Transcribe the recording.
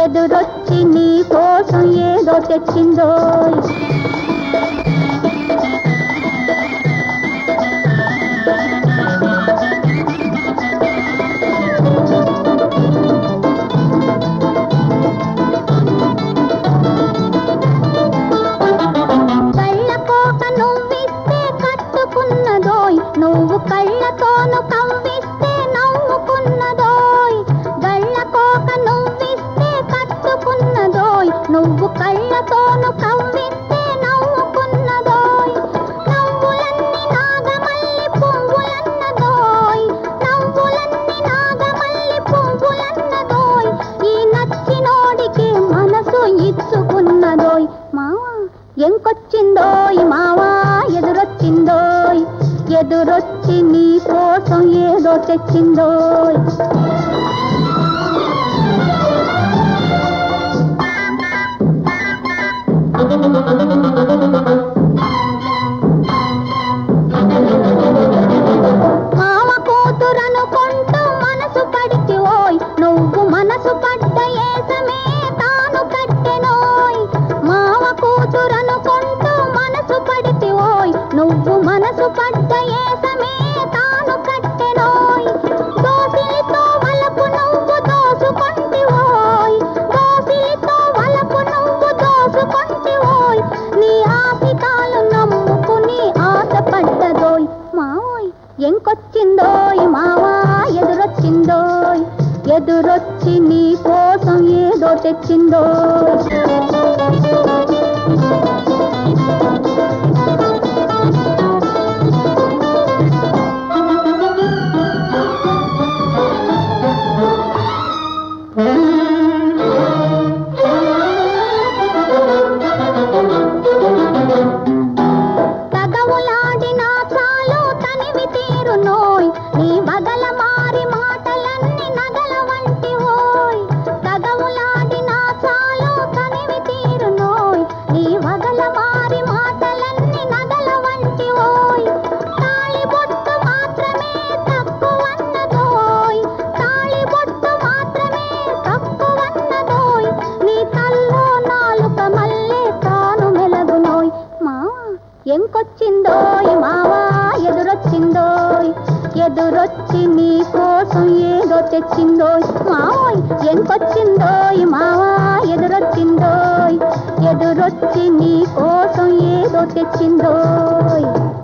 ఎదురొచ్చి నీ కోసం ఏదో తెచ్చిందో. నువ్వు కళ్ళతోను కవ్విస్తే నవ్వుకున్నదోయ్, గళ్ళకోక నువ్విస్తే కట్టుకున్నదోయ్. నువ్వు కళ్ళతోను కవ్విస్తే నవ్వుకున్నదోయ్. నవ్వులన్నీ నాగమల్లి పువ్వులన్నదోయ్, నవ్వులన్నీ నాగమల్లి పువ్వులన్నదోయ్. ఈ నచ్చినోడికి మనసు ఇచ్చుకున్నదోయ్. మావా ఎంకొచ్చిందోయ్, మావా ఎదురొచ్చిందోయ్, ఎదురొచ్చి నీ కోసం ఏదో తెచ్చిందోయ్. మామ కూతురనుకుంటూ మనసు పడితివోయ్, నువ్వు మనసు పడ్డ ఏసమే తాను కట్టెనోయ్. మామ కూతురనుకుంటూ మనసు పడితివోయ్, నువ్వు మనసు పడ్డ ఏసమే తాను కట్టెనోయ్. దోసిలితో వలపు నువ్వు దోసుకొంటివోయ్, దోసిలితో వలపు నువ్వు దోసుకొంటివోయ్. నీ ఆశికాలు నమ్ముకుని ఆశపడ్డదోయ్. మావోయ్ ఎంకొచ్చిందోయ్, మావా ఎదురొచ్చిందోయ్, ఎదురొచ్చి నీ కోసం ఏదో తెచ్చిందోయ్. తగవులాడినా చాలు తనివి తీరునోయ్, నీ బగల మారి మాటలన్నీ నగల వంటివోయ్. తగవులాడినా చాలు తనివి తీరునోయ్, నీ బగల మారి మాటలన్నీ నగల వంటివోయ్. తాళిబొట్టు మాత్రమే తక్కువన్నదోయ్, తాళిబొట్టు మాత్రమే తక్కువన్నదోయ్. నీ తల్లో నాలుక మల్లె తాను మెలగునోయ్. మావా ఎంకొచ్చిందోయ్, మావా ఎదురొచ్చిందోయ్, ఎదురొచ్చి నీ కోసం ఏదో తెచ్చిందోయ్. మావోయ్ ఎంకొచ్చిందోయ్, మావా ఎదురొచ్చిందోయ్, ఎదురొచ్చి నీ కోసం ఏదో తెచ్చిందోయ్.